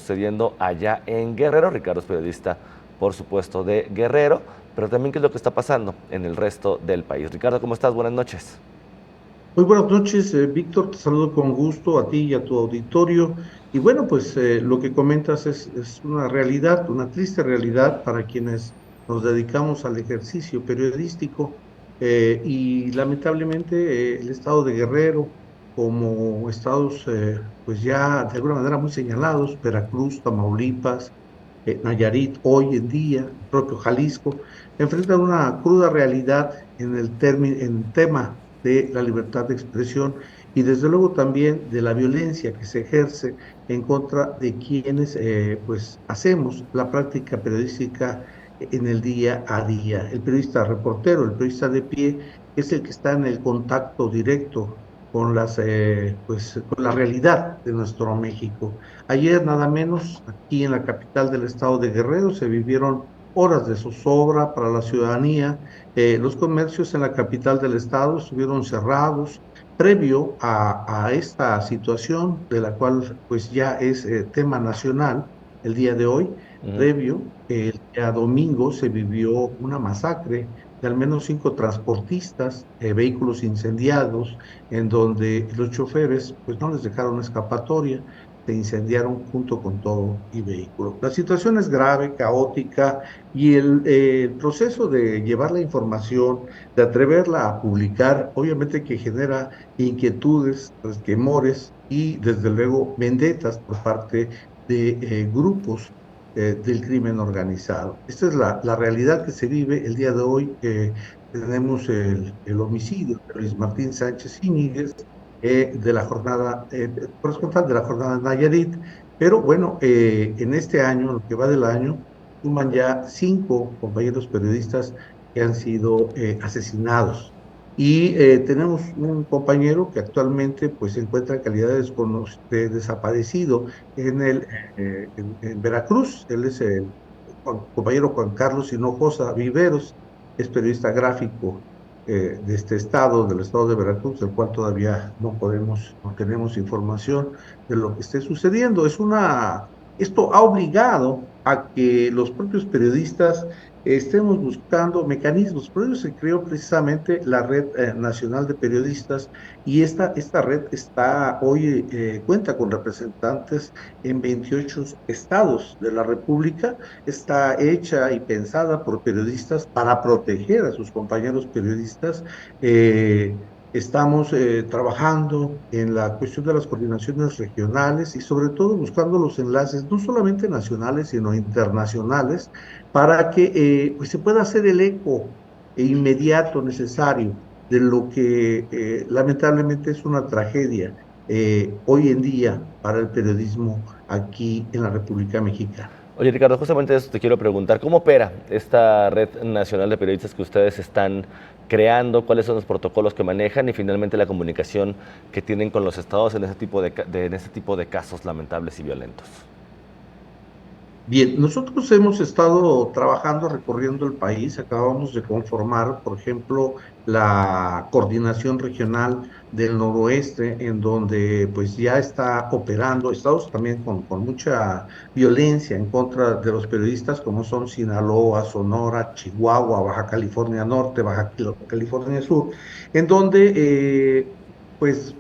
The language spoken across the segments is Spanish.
sucediendo allá en Guerrero. Ricardo es periodista, por supuesto, de Guerrero, pero también qué es lo que está pasando en el resto del país. Ricardo, ¿cómo estás? Buenas noches. Muy buenas noches, Víctor, te saludo con gusto a ti y a tu auditorio. Y bueno, pues lo que comentas es una realidad, una triste realidad para quienes nos dedicamos al ejercicio periodístico y lamentablemente el estado de Guerrero, como estados pues ya de alguna manera muy señalados, Veracruz, Tamaulipas, Nayarit, hoy en día, el propio Jalisco, enfrentan una cruda realidad en tema de la libertad de expresión y desde luego también de la violencia que se ejerce en contra de quienes pues hacemos la práctica periodística en el día a día. El periodista reportero, el periodista de pie, es el que está en el contacto directo con pues, con la realidad de nuestro México. Ayer, nada menos, aquí en la capital del estado de Guerrero, se vivieron horas de zozobra para la ciudadanía. Los comercios en la capital del estado estuvieron cerrados previo a esta situación, de la cual pues ya es tema nacional el día de hoy. Ujú. Previo, el día domingo se vivió una masacre de al menos 5 transportistas, vehículos incendiados, en donde los choferes pues no les dejaron escapatoria, se incendiaron junto con todo y vehículo. La situación es grave, caótica, y el proceso de llevar la información, de atreverla a publicar, obviamente que genera inquietudes, resquemores y desde luego vendetas por parte de grupos del crimen organizado. Esta es la realidad que se vive el día de hoy. Tenemos el homicidio de Luis Martín Sánchez Íñiguez, de la jornada, corresponsal de la jornada de Nayarit, pero bueno, en este año, lo que va del año, suman ya 5 compañeros periodistas que han sido asesinados. Y tenemos un compañero que actualmente pues se encuentra en calidad de desaparecido en Veracruz. Él es el compañero Juan Carlos Hinojosa Viveros, es periodista gráfico de este estado, del estado de Veracruz, del cual todavía no tenemos información de lo que esté sucediendo. Esto ha obligado a que los propios periodistas estemos buscando mecanismos. Por ello se creó precisamente la Red Nacional de Periodistas y esta red hoy cuenta con representantes en 28 estados de la República. Está hecha y pensada por periodistas para proteger a sus compañeros periodistas. Estamos trabajando en la cuestión de las coordinaciones regionales y sobre todo buscando los enlaces, no solamente nacionales, sino internacionales, para que pues se pueda hacer el eco inmediato necesario de lo que lamentablemente es una tragedia hoy en día para el periodismo aquí en la República Mexicana. Oye, Ricardo, justamente de eso te quiero preguntar. ¿Cómo opera esta red nacional de periodistas que ustedes están creando? ¿Cuáles son los protocolos que manejan? Y finalmente la comunicación que tienen con los estados en en este tipo de casos lamentables y violentos. Bien, nosotros hemos estado trabajando recorriendo el país. Acabamos de conformar, por ejemplo, la coordinación regional del noroeste, en donde pues ya está operando estados también con mucha violencia en contra de los periodistas, como son Sinaloa, Sonora, Chihuahua, Baja California Norte, Baja California Sur, en donde pues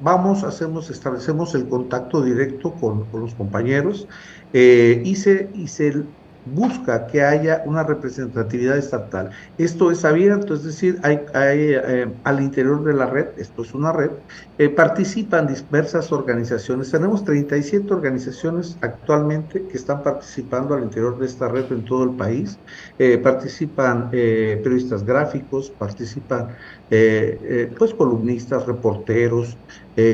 establecemos el contacto directo con los compañeros y se busca que haya una representatividad estatal. Esto es abierto, es decir, al interior de la red, esto es una red, participan diversas organizaciones. Tenemos 37 organizaciones actualmente que están participando al interior de esta red en todo el país. Participan periodistas gráficos, participan pues columnistas, reporteros,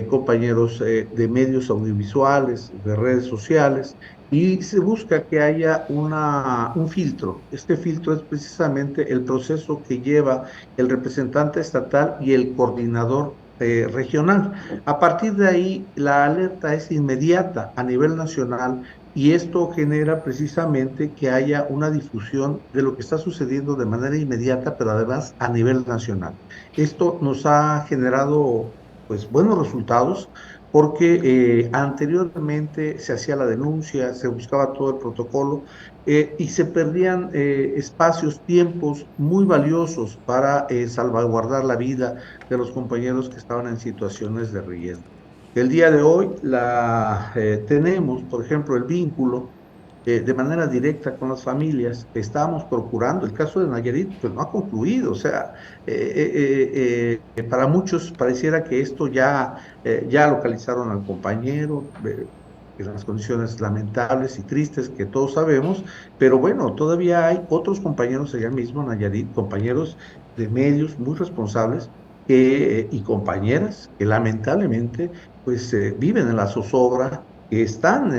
compañeros de medios audiovisuales, de redes sociales, y se busca que haya un filtro. Este filtro es precisamente el proceso que lleva el representante estatal y el coordinador regional. A partir de ahí, la alerta es inmediata a nivel nacional y esto genera precisamente que haya una difusión de lo que está sucediendo de manera inmediata, pero además a nivel nacional. Esto nos ha generado pues buenos resultados porque anteriormente se hacía la denuncia, se buscaba todo el protocolo y se perdían espacios, tiempos muy valiosos para salvaguardar la vida de los compañeros que estaban en situaciones de riesgo. El día de hoy tenemos, por ejemplo, el vínculo de manera directa con las familias. Estamos procurando, el caso de Nayarit, pues no ha concluido, o sea, para muchos pareciera que esto ya localizaron al compañero, en las condiciones lamentables y tristes que todos sabemos, pero bueno, todavía hay otros compañeros allá mismo en Nayarit, compañeros de medios muy responsables y compañeras que lamentablemente pues viven en la zozobra, que están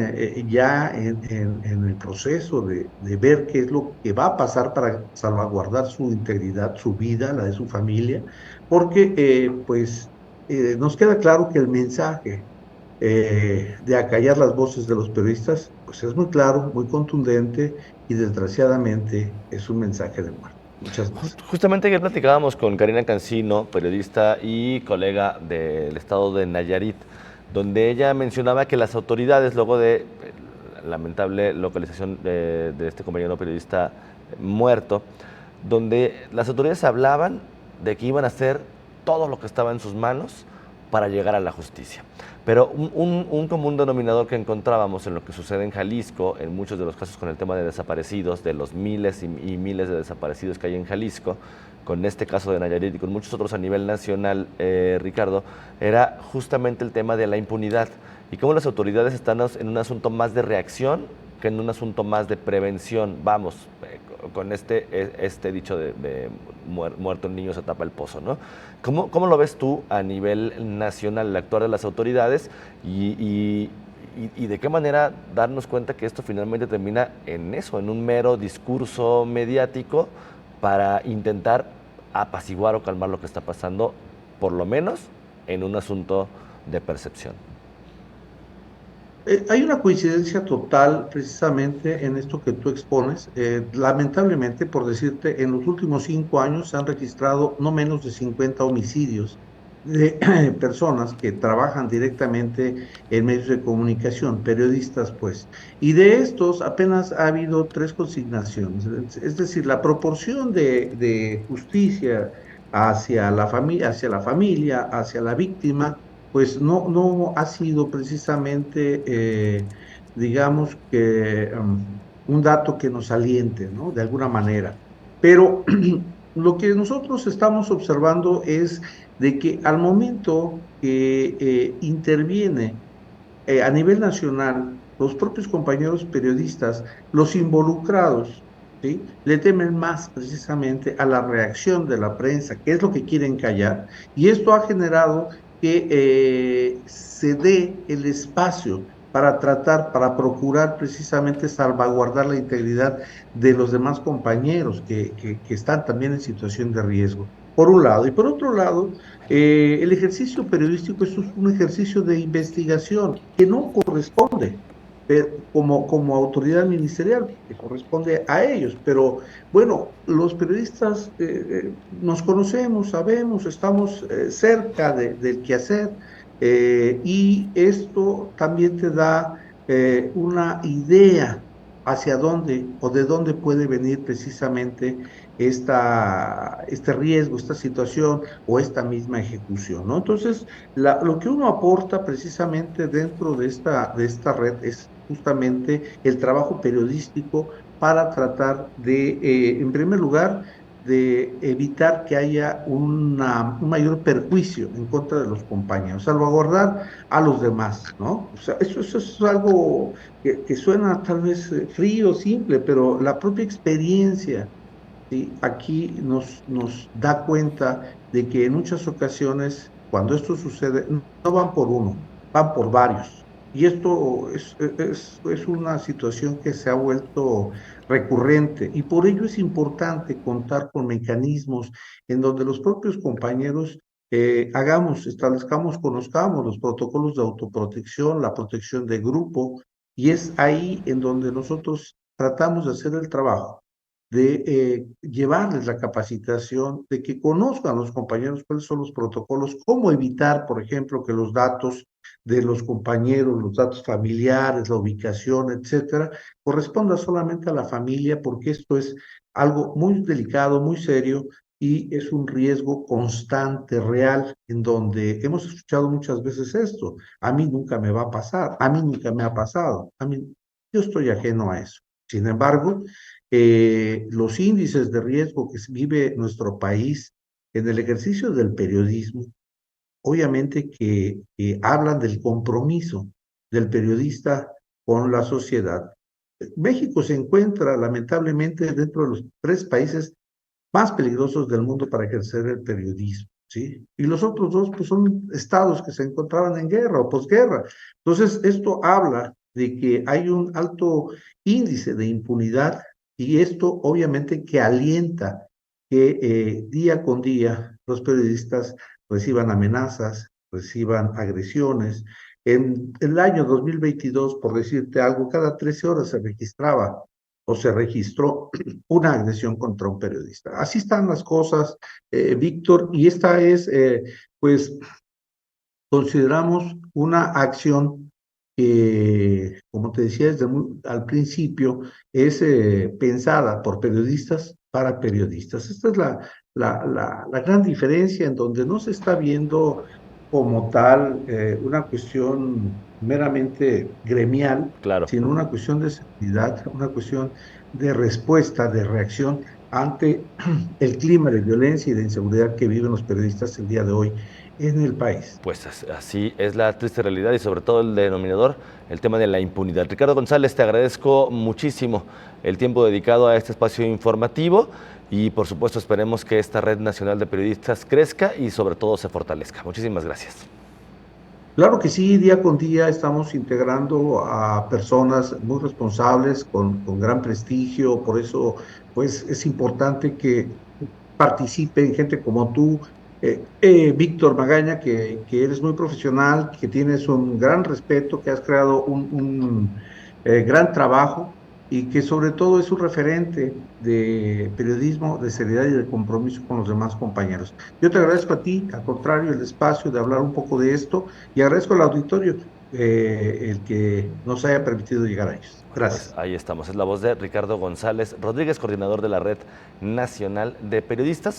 ya en el proceso de ver qué es lo que va a pasar para salvaguardar su integridad, su vida, la de su familia, porque pues nos queda claro que el mensaje de acallar las voces de los periodistas pues es muy claro, muy contundente y desgraciadamente es un mensaje de muerte. Muchas gracias. Justamente ayer platicábamos con Karina Cancino, periodista y colega del estado de Nayarit, donde ella mencionaba que las autoridades, luego de la lamentable localización de este compañero periodista muerto, donde las autoridades hablaban de que iban a hacer todo lo que estaba en sus manos para llegar a la justicia. Pero un común denominador que encontrábamos en lo que sucede en Jalisco, en muchos de los casos con el tema de desaparecidos, de los miles y miles de desaparecidos que hay en Jalisco, con este caso de Nayarit y con muchos otros a nivel nacional, Ricardo, era justamente el tema de la impunidad y cómo las autoridades están en un asunto más de reacción que en un asunto más de prevención. Vamos, con este dicho de muerto un niño se tapa el pozo, ¿no? ¿Cómo lo ves tú a nivel nacional el actuar de las autoridades y de qué manera darnos cuenta que esto finalmente termina en eso, en un mero discurso mediático para intentar apaciguar o calmar lo que está pasando, por lo menos en un asunto de percepción? Hay una coincidencia total precisamente en esto que tú expones. Lamentablemente, por decirte, en los últimos 5 años se han registrado no menos de 50 homicidios de personas que trabajan directamente en medios de comunicación, periodistas, pues. Y de estos apenas ha habido 3 consignaciones. Es decir, la proporción de justicia hacia la familia, hacia la víctima pues no ha sido precisamente, digamos que un dato que nos aliente, ¿no? De alguna manera. Pero lo que nosotros estamos observando es de que al momento que interviene a nivel nacional, los propios compañeros periodistas, los involucrados, ¿sí? Le temen más precisamente a la reacción de la prensa, que es lo que quieren callar, y esto ha generado que se dé el espacio para tratar, para procurar precisamente salvaguardar la integridad de los demás compañeros que están también en situación de riesgo, por un lado. Y por otro lado, el ejercicio periodístico es un ejercicio de investigación que no corresponde como autoridad ministerial, que corresponde a ellos. Pero bueno, los periodistas nos conocemos, sabemos, estamos cerca del quehacer y esto también te da una idea hacia dónde o de dónde puede venir precisamente este riesgo, esta situación o esta misma ejecución, ¿no? Entonces, lo que uno aporta precisamente dentro de esta red es justamente el trabajo periodístico para tratar en primer lugar, de evitar que haya un mayor perjuicio en contra de los compañeros, salvaguardar a los demás, ¿no? O sea, eso es algo que suena tal vez frío, simple, pero la propia experiencia, ¿sí? Aquí nos da cuenta de que en muchas ocasiones, cuando esto sucede, no van por uno, van por varios. Y esto es una situación que se ha vuelto recurrente y por ello es importante contar con mecanismos en donde los propios compañeros establezcamos, conozcamos los protocolos de autoprotección, la protección de grupo, y es ahí en donde nosotros tratamos de hacer el trabajo de llevarles la capacitación, de que conozcan los compañeros cuáles son los protocolos, cómo evitar, por ejemplo, que los datos de los compañeros, los datos familiares, la ubicación, etcétera, corresponda solamente a la familia, porque esto es algo muy delicado, muy serio, y es un riesgo constante, real, en donde hemos escuchado muchas veces esto: a mí nunca me va a pasar, a mí nunca me ha pasado, yo estoy ajeno a eso. Sin embargo, los índices de riesgo que vive nuestro país en el ejercicio del periodismo, obviamente que hablan del compromiso del periodista con la sociedad. México se encuentra lamentablemente dentro de los 3 países más peligrosos del mundo para ejercer el periodismo, ¿sí? Y los otros 2, pues, son estados que se encontraban en guerra o posguerra. Entonces, esto habla de que hay un alto índice de impunidad, y esto obviamente que alienta que día con día los periodistas reciban amenazas, reciban agresiones. En el año 2022, por decirte algo, cada 13 horas se registraba o se registró una agresión contra un periodista. Así están las cosas, Víctor, y esta es, pues, consideramos una acción que, como te decía desde al principio, es pensada por periodistas para periodistas. Esta es la gran diferencia, en donde no se está viendo como tal una cuestión meramente gremial, Claro. sino una cuestión de seguridad, una cuestión de respuesta, de reacción ante el clima de violencia y de inseguridad que viven los periodistas el día de hoy en el país. Pues así es la triste realidad y sobre todo el denominador, el tema de la impunidad. Ricardo González, te agradezco muchísimo el tiempo dedicado a este espacio informativo y por supuesto esperemos que esta red nacional de periodistas crezca y sobre todo se fortalezca. Muchísimas gracias. Claro que sí, día con día estamos integrando a personas muy responsables, con gran prestigio. Por eso, pues, es importante que participen gente como tú, Víctor Magaña, que eres muy profesional, que tienes un gran respeto, que has creado un gran trabajo, y que sobre todo es un referente de periodismo, de seriedad y de compromiso con los demás compañeros. Yo te agradezco a ti, al contrario, el espacio de hablar un poco de esto, y agradezco al auditorio el que nos haya permitido llegar a ellos. Bueno, pues Gracias. ahí estamos. Es la voz de Ricardo González Rodríguez, coordinador de la Red Nacional de Periodistas.